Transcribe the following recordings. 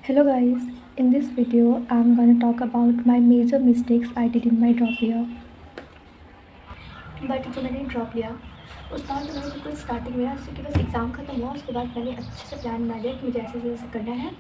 Hello guys, in this video I'm gonna talk about my major mistakes I did in my drop year. But जो मैंने drop लिया उस बार तो मैंने बिल्कुल स्टार्टिंग में जैसे कि बस एग्ज़ाम खत्म हुआ उसके बाद मैंने अच्छे से प्लान बना लिया कि मुझे ऐसे करना है।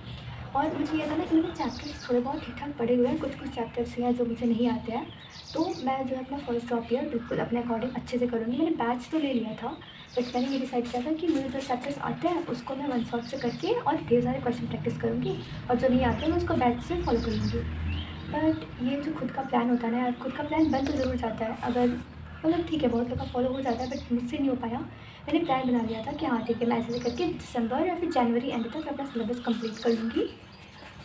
और मुझे ये था ना कि मेरे चैप्टर्स थोड़े बहुत ठीक ठाक पढ़े हुए हैं, कुछ कुछ चैप्टर्स हैं जो मुझे नहीं आते हैं। तो मैं जो है अपना फर्स्ट ड्रॉप ईयर बिल्कुल अपने अकॉर्डिंग अच्छे से करूँगी। मैंने बैच तो ले लिया था, बट मैंने ये डिसाइड किया था कि मुझे जो चैप्टर्स आते हैं उसको मैं वन शॉट से करके और ढेर सारे क्वेश्चन प्रैक्टिस करूँगी, और जो नहीं आते मैं उसको बैच से फॉलो कर लूँगी। बट ये जो खुद का प्लान होता है ना यार, खुद का प्लान बन तो ज़रूर जाता है, अगर मतलब ठीक है बहुत लोग का फॉलो हो जाता है, बट मुझसे नहीं हो पाया। मैंने प्लान बना लिया था कि हाँ ठीक है, मैं ऐसे करके दिसंबर या फिर जनवरी एंड तक अपना सिलेबस कंप्लीट कर लूँगी,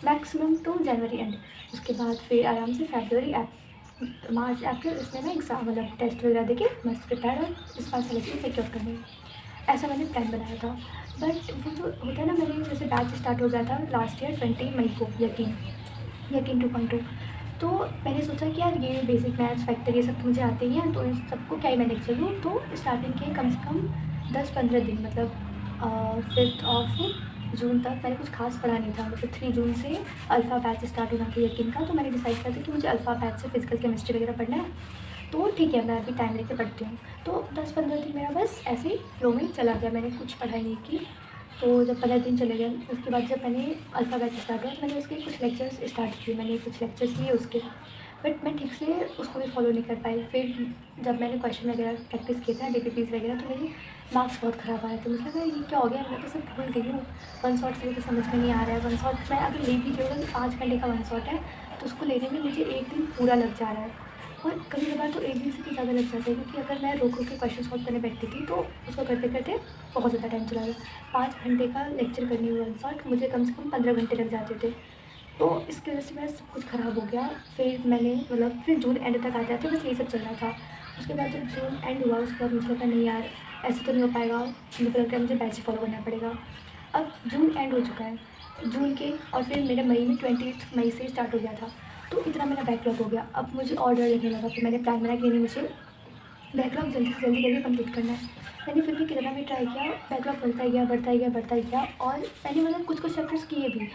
मैक्सिमम तो जनवरी एंड। उसके बाद फिर आराम से फरवरी मार्च अप्रैल इसमें मैं एग्ज़ाम मतलब टेस्ट वगैरह देके मस्त प्रिपेयर और इस बार सिलेक्शन सिक्योर करनी, ऐसा मैंने प्लान बनाया था। बट वो जो होता है ना, मैंने जैसे बैच स्टार्ट हो गया था लास्ट ईयर 20 मई को, यकीन 2.2। तो मैंने सोचा कि यार ये बेसिक मैथ्स फैक्टर ये सब तो मुझे आते ही हैं, तो इन सबको क्या ही मैनेज कर लूँ। तो स्टार्टिंग के कम से कम 10-15 दिन मतलब 5 ऑफ जून तक मैंने कुछ खास पढ़ा नहीं था। मतलब 3 जून से अल्फ़ा बैच स्टार्ट होना था यकीन का, तो मैंने डिसाइड किया था कि मुझे अल्फ़ा बैच से फिजिकल केमिस्ट्री वगैरह पढ़ना है, तो ठीक है मैं अभी टाइम लेके पढ़ती हूँ। तो 10-15 दिन मेरा बस ऐसे ही फ्लो में चला गया, मैंने कुछ पढ़ाई नहीं की। तो जब 15 दिन चले गए उसके बाद जब मैंने अल्फ़ा बैच स्टार्ट हुआ तो मैंने उसके कुछ लेक्चर्स स्टार्ट किए, मैंने कुछ लेक्चर्स लिए उसके, बट मैं ठीक से उसको भी फॉलो नहीं कर पाई। फिर जब मैंने क्वेश्चन वगैरह प्रैक्टिस किए थे डीपीपीज वगैरह, तो मेरे मार्क्स बहुत ख़राब आए थे। मुझे लगा ये क्या हो गया, मैं तो सब भूल गई हूँ। वन शॉट से तो समझ में नहीं आ रहा है, वन शॉट मैं अगर ले भी रही हूँ, 5 घंटे का वन शॉट है तो उसको लेने में मुझे एक दिन पूरा लग जा रहा है, और कभी कभार तो एक दिन से भी ज़्यादा लग जाता है, क्योंकि अगर मैं रोक के क्वेश्चन सॉल्व करने बैठती थी तो उसको करते करते बहुत ज़्यादा टाइम चला गया। 5 घंटे का लेक्चर करने हुए शॉर्ट मुझे कम से कम 15 घंटे लग जाते थे, तो इसकी वजह से मेरा सब कुछ ख़राब हो गया। फिर मैंने मतलब फिर जून एंड तक आते आते बस यही सब चल रहा था। उसके बाद जब जून एंड हुआ उसके बाद मुझे लगा नहीं यार ऐसे तो नहीं हो पाएगा, मुझे लगता है मुझे बैच फॉलो करना पड़ेगा। अब जून एंड हो चुका है, जून के, और फिर मेरे मई में 20 मई से स्टार्ट हो गया था, तो इतना मेरा बैकलॉग हो गया। अब मुझे और डर लगने लगा, फिर मैंने प्लान बनाया कि नहीं मुझे बैकलॉग जल्दी से जल्दी करके कंप्लीट करना है। मैंने फिर भी कितना भी ट्राई किया, बैकलॉग बढ़ता ही गया बढ़ता ही गया बढ़ता ही गया, और मैंने मतलब कुछ कुछ चैप्टर्स किए भी,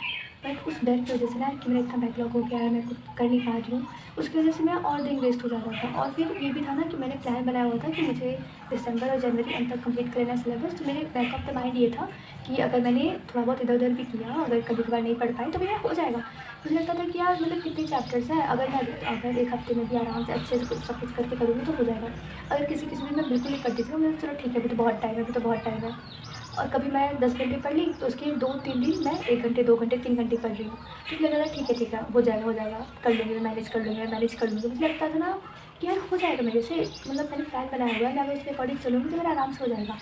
बट उस डर की वजह से ना कि मेरा इतना बैकलॉग हो गया है, मैं कुछ कर नहीं पा रही हूँ, उसकी वजह से मेरा और दिन वेस्ट हो जाता था। और फिर ये भी था ना कि मैंने प्लान बनाया हुआ था कि मुझे दिसंबर और जनवरी अंत तक कंप्लीट करना है सिलेबस, तो मेरे बैक ऑफ द माइंड ये था कि अगर मैंने थोड़ा बहुत इधर उधर भी किया, अगर कभी कभार नहीं पढ़ पाई तो मेरा हो जाएगा। मुझे लगता था कि यार मतलब कितने चैप्टर्स हैं, अगर एक हफ्ते में भी आराम से अच्छे से सब कुछ करके करूँगी तो हो जाएगा। अगर किसी किसी दिन मैं बिल्कुल नहीं करती थी तो मुझे चलो ठीक है अभी तो बहुत टाइम है, अभी तो बहुत टाइम है, और कभी मैं 10 घंटे पढ़ ली तो उसके 2-3 दिन मैं 1 घंटे 2 घंटे 3 घंटे पढ़ रही हूँ, तो मुझे लगा था ठीक है हो जाएगा कर लूँगी मैं, मैनेज कर लूँगी। मुझे लगता था ना कि यार हो जाएगा मेरे से, मतलब मैंने प्लान बनाया हुआ है, मैं अगर उसके अकॉर्डिंग चलूँगी तो मेरा आराम से हो जाएगा।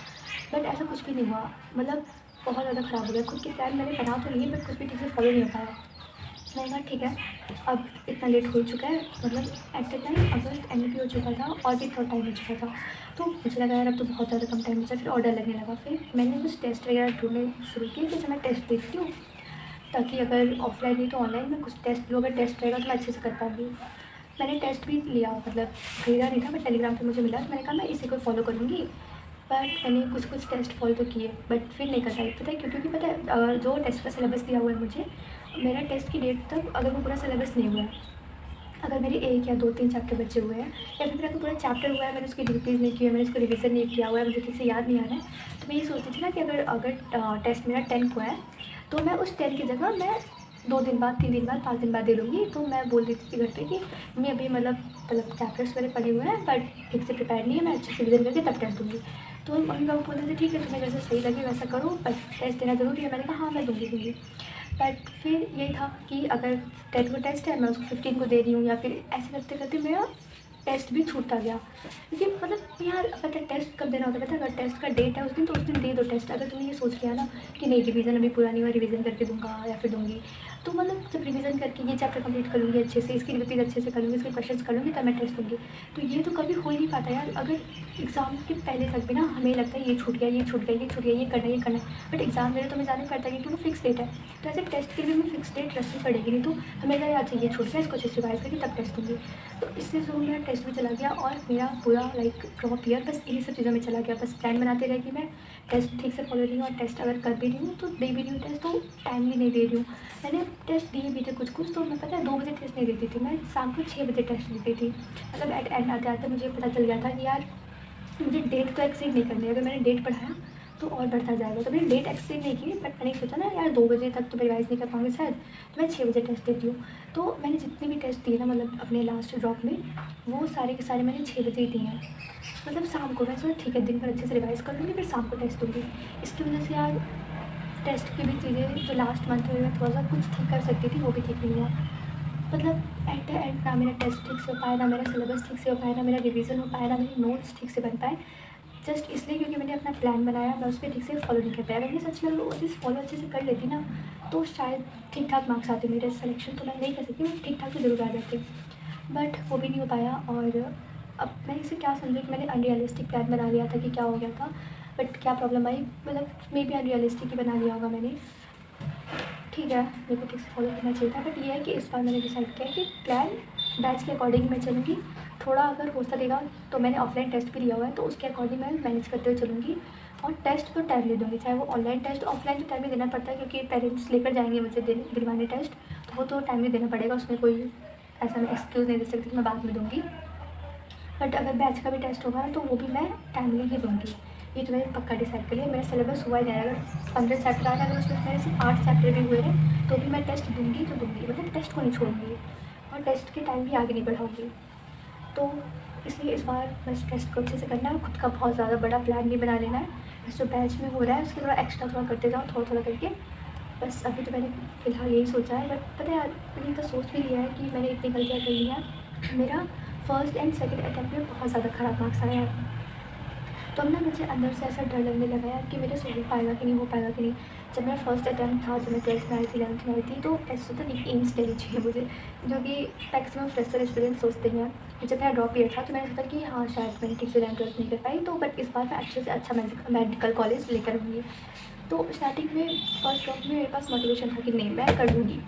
बट ऐसा कुछ भी नहीं हुआ, मतलब बहुत ज़्यादा ख़राब हो गया। खुद के प्लान मैंने बना तो लिए बट कुछ भी ठीक से फॉलो नहीं हो पाया। मैंने कहा ठीक है अब इतना लेट हो चुका है, मतलब at the time August and भी हो चुका था और भी थोड़ा टाइम हो चुका था, तो मुझे लगा यार अब तो बहुत ज़्यादा कम टाइम बचा। फिर ऑर्डर लगने लगा, फिर मैंने कुछ टेस्ट वगैरह ढूंढने शुरू किए कि मैं टेस्ट देखती हूँ, ताकि अगर ऑफलाइन नहीं तो ऑनलाइन में कुछ टेस्ट लूँ, अगर टेस्ट रहेगा तो मैं अच्छे से कर पाऊँगी। मैंने टेस्ट भी लिया, मतलब खरीदा नहीं था बट टेलीग्राम पे मुझे मिला, तो मैंने कहा मैं इसी को फॉलो करूँगी। बट मैंने कुछ टेस्ट फॉलो तो किए बट फिर नहीं कर पाई, पता है क्यों? क्योंकि पता है जो टेस्ट का सिलेबस दिया हुआ है मुझे, मेरा टेस्ट की डेट तक अगर वो पूरा सिलेबस नहीं हुआ है, अगर मेरे 1 या 2-3 चैप्टर बचे हुए हैं, या फिर मेरा कोई पूरा चैप्टर हुआ है मैंने उसकी रिपीज नहीं की है, मैंने उसको रिवीजन नहीं किया हुआ है, मुझे ठीक से याद नहीं आ रहा है, तो मैं ये सोचती थी ना कि अगर अगर टेस्ट मेरा 10 को है तो मैं उस 10 की जगह मैं 2 दिन बाद 3 दिन बाद 5 दिन बाद दे लूँगी। तो मैं बोल देती थी घर पे कि मैं अभी मतलब चैप्टर्स मेरे पढ़े हुए हैं बट ठीक से प्रिपेयर नहीं है, मैं अच्छे से रिविजन करके तब टेस्ट दूँगी। तो मम्मी पापा बोलते थे ठीक है तुम्हें जैसे सही लगे वैसा करो, बट टेस्ट देना ज़रूरी है। मैंने कहा हाँ मैं दूँगी। बट फिर यही था कि अगर 10 को टेस्ट है मैं उसको 15 को दे रही हूँ, या फिर ऐसे करते करते मेरा टेस्ट भी छूटता गया। क्योंकि मतलब यार पता है टेस्ट कब देना होता है, पता है अगर टेस्ट का डेट है उस दिन तो उस दिन दे दो टेस्ट। अगर तुमने ये सोच लिया ना कि नहीं रिवीजन अभी पूरा नहीं हुआ रिवीजन करके दूंगा या फिर दूंगी, तो मतलब जब रिवीजन करके ये चैप्टर कंप्लीट कर लूँगी अच्छे से, इसकी रिवीज अच्छे से कर लूँगी, इसके क्वेश्चंस कर लूँगी, तब मैं टेस्ट दूँगी। तो ये तो कभी हो ही नहीं पाता यार। अगर एग्ज़ाम के पहले तक भी ना हमें लगता है ये छूट गया, ये छूट गया, ये छूट गया, ये करना है, ये करना है, बट एग्ज़ाम मेरे तो हमें जाना पड़ता है क्योंकि वो फिक्स डेट है। तो ऐसे टेस्ट के लिए हमें फिक्स डेट रखनी पड़ेगी, नहीं तो हमें याद चाहिए ये छूट गया, इसको अच्छे से रिवाइज करके तब टेस्ट दूँगी। तो इससे जो मेरा टेस्ट भी चला गया और मेरा पूरा लाइक ड्रॉप ईयर बस इन्हीं सब चीज़ों में चला गया। बस प्लान बनाते रह कि मैं टेस्ट ठीक से फॉलो नहीं हूँ, और टेस्ट अगर कर भी रही हूँ तो दे भी रही हूँ टेस्ट, तो टाइमली नहीं दे रही हूँ। मैंने टेस्ट दिए भी थे कुछ कुछ, तो मैं पता है 2 बजे टेस्ट नहीं देती थी, मैं शाम को 6 बजे टेस्ट देती थी। मतलब एट एंड आते आते मुझे पता चल गया था कि यार मुझे डेट तो एक्सीड नहीं करनी है। अगर मैंने डेट बढ़ाया तो और बढ़ता जाएगा, तो मैंने डेट एक्सीड नहीं की, बट मैंने सोचा ना यार 2 बजे तक तो मैं रिवाइज़ नहीं कर पाऊँगी शायद, तो मैं 6 बजे टेस्ट देती हूँ। तो मैंने जितने भी टेस्ट दिए ना मतलब अपने लास्ट ड्रॉप में, वो सारे के सारे मैंने 6 बजे ही दिए हैं। मतलब शाम को मैं सोचा ठीक है दिन भर अच्छे से रिवाइज़ कर लूँगी, फिर शाम को टेस्ट दूँगी। इसकी वजह से यार टेस्ट की भी चीज़ें जो लास्ट मंथ में मैं थोड़ा सा कुछ ठीक कर सकती थी वो भी ठीक नहीं हुआ। मतलब एट द एंड ना मेरा टेस्ट ठीक से हो पाया, ना मेरा सिलेबस ठीक से हो पाया, ना मेरा रिवीजन हो पाया, ना मेरे नोट्स ठीक से बन पाए, जस्ट इसलिए क्योंकि मैंने अपना प्लान बनाया, मैं उस पर ठीक से फॉलो नहीं कर पाया। अगर मैं सच में वो चीज़ फॉलो अच्छे से कर लेती ना तो शायद ठीक ठाक मार्क्स आते मेरे। सिलेक्शन तो मैं नहीं कर सकती, मैं ठीक ठाक तो ज़रूर आ जाते, बट वो भी नहीं हो पाया। और अब मैं इसे क्या समझूँ कि मैंने अनरियलिस्टिक प्लान बना लिया था कि क्या हो गया था, बट क्या प्रॉब्लम आई, मतलब मे बी अनरियलिस्टिक ही बना लिया होगा मैंने। ठीक है, मेरे को ठीक से फॉलो करना चाहिए था, बट ये है कि इस बार मैंने डिसाइड किया कि प्लान बैच के अकॉर्डिंग मैं चलूँगी। थोड़ा अगर हो सकेगा तो मैंने ऑफलाइन टेस्ट भी लिया हुआ है, तो उसके अकॉर्डिंग मैं मैनेज करते हुए चलूँगी। और टेस्ट तो टाइमली दूँगी, चाहे वो ऑनलाइन टेस्ट ऑफलाइन तो टाइमली देना पड़ता है क्योंकि पेरेंट्स लेकर जाएंगे मुझे दिलवाने टेस्ट, तो वो तो टाइमली देना पड़ेगा, उसमें कोई ऐसा मैं एक्सक्यूज़ नहीं दे सकती कि मैं बाद में दूँगी। बट अगर बैच का भी टेस्ट होगा ना तो वो भी मैं टाइमली ही दूँगी। ये तो मैंने पक्का डिसाइड कर लिया। मेरा सिलेबस हुआ ही नहीं है, अगर 15 चैप्टर आ रहे हैं, अगर उसमें मेरे सिर्फ 8 चैप्टर भी हुए हैं तो भी मैं टेस्ट दूँगी तो दूँगी, मतलब टेस्ट को नहीं छोड़ूंगी और टेस्ट के टाइम भी आगे नहीं बढ़ाऊँगी। तो इसलिए इस बार बस टेस्ट को अच्छे से करना है, खुद का बहुत ज़्यादा बड़ा प्लान नहीं बना लेना है। बस जो बैच में हो रहा है उसके थोड़ा एक्स्ट्रा थोड़ा करते जाओ, थोड़ा थोड़ा करके। बस अभी तो मैंने फ़िलहाल यही सोचा है, बट पता है यार मैंने तो सोच भी लिया है कि मैंने इतनी गलतियाँ कर ली हैं। मेरा फर्स्ट एंड सेकंड अटैम्प्ट में बहुत ज़्यादा ख़राब मार्क्स आए हैं। तो अब ना मुझे अंदर से ऐसा डर लगने लगा यार कि मेरे से हो पाएगा कि नहीं हो पाएगा कि नहीं। जब मेरा फर्स्ट अटैम्प्ट था, जब मैं 12th में आई थी, 11th में आई थी, तो ऐसे तो नहीं एम्स देनी चाहिए मुझे, जो कि मैक्सिमम फ्रेशर स्टूडेंट सोचते हैं। जब मेरा ड्रॉप ईयर था तो मैंने सोचा कि हाँ शायद मैंने ठीक से 11th नहीं कर पाई, तो बट इस बार मैं अच्छे से अच्छा मेडिकल कॉलेज लेकर आऊँगी। तो स्टार्टिंग में फर्स्ट ड्रॉप में मेरे पास मोटिवेशन था कि नहीं मैं कर दूँगी।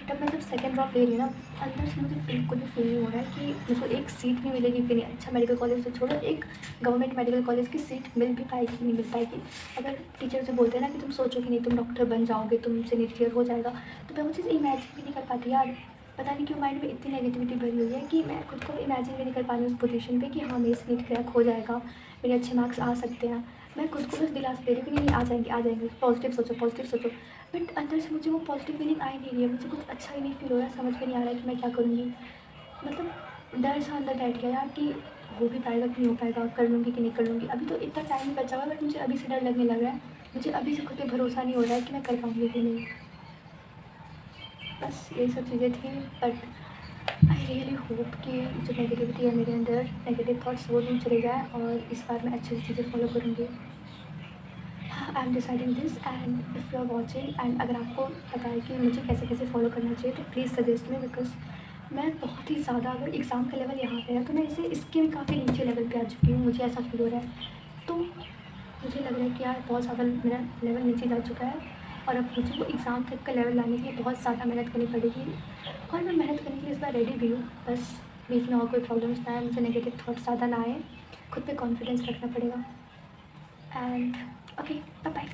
तब मैं जब सेकंड ड्रॉप ले रही हूँ ना, अंदर से मुझे बिल्कुल भी फील नहीं हो रहा है कि मुझे एक सीट भी मिलेगी कि नहीं। अच्छा मेडिकल कॉलेज से छोड़ो, एक गवर्नमेंट मेडिकल कॉलेज की सीट मिल भी पाएगी कि नहीं मिल पाएगी। अगर टीचर से बोलते हैं ना कि तुम सोचो कि नहीं तुम डॉक्टर बन जाओगे, तुमसे नीट क्लियर हो जाएगा, तो मैं वो चीज़ इमेजिन भी नहीं कर पाती यार। पता नहीं क्यों माइंड में इतनी नेगेटिविटी भरी हुई है कि मैं खुद को इमेजिन भी नहीं कर पा रही हूँ उस पोजीशन पे कि हाँ मेरे से नीट क्रैक हो जाएगा, मेरे अच्छे मार्क्स आ सकते हैं। मैं खुद को बस दिलासा दे रही हूँ कि नहीं नहीं आ जाएंगे, पॉजिटिव सोचो पॉजिटिव सोचो। बट अंदर से मुझे वो पॉजिटिव फीलिंग आ ही नहीं रही है, मुझे कुछ अच्छा ही नहीं फील हो रहा है, समझ में नहीं आ रहा है कि मैं क्या करूँगी। मतलब डर सा अंदर बैठ गया यार कि हो भी पाएगा कि नहीं हो पाएगा, कर लूँगी कि नहीं कर लूँगी। अभी तो इतना टाइम ही बचा हुआ है, बट मुझे अभी से डर लगने लग रहा है। मुझे अभी से खुद पे भरोसा नहीं हो रहा है कि मैं कर पाऊँगी कि नहीं। बस यही सब चीज़ें थी, बट आई रियली होप कि जो नेगेटिविटी है मेरे अंदर, नेगेटिव थॉट्स, वो दूर चले जाए और इस बार मैं अच्छी चीज़ें फॉलो करूँगी। I am deciding this, and if you are watching and अगर आपको पता है कि मुझे कैसे कैसे फॉलो करना चाहिए तो प्लीज़ सजेस्ट मी, बिकॉज मैं बहुत ही ज़्यादा, अगर एग्ज़ाम का लेवल यहाँ पे है तो मैं इसके भी काफ़ी नीचे लेवल पे आ चुकी हूँ, मुझे ऐसा फील हो रहा है। तो मुझे लग रहा है कि यार बहुत ज़्यादा मेरा लेवल नीचे जा चुका है और अब मुझे वो एग्ज़ाम तक का लेवल लाने के लिए बहुत ज़्यादा मेहनत करनी पड़ेगी, और मैं मेहनत करने के लिए इस बार रेडी भी हूँ। बस बीच में और कोई प्रॉब्लम्स ना आए, मुझे नेगेटिव थॉट्स ज़्यादा ना आए, खुद पे कॉन्फिडेंस रखना पड़ेगा। And okay, bye bye.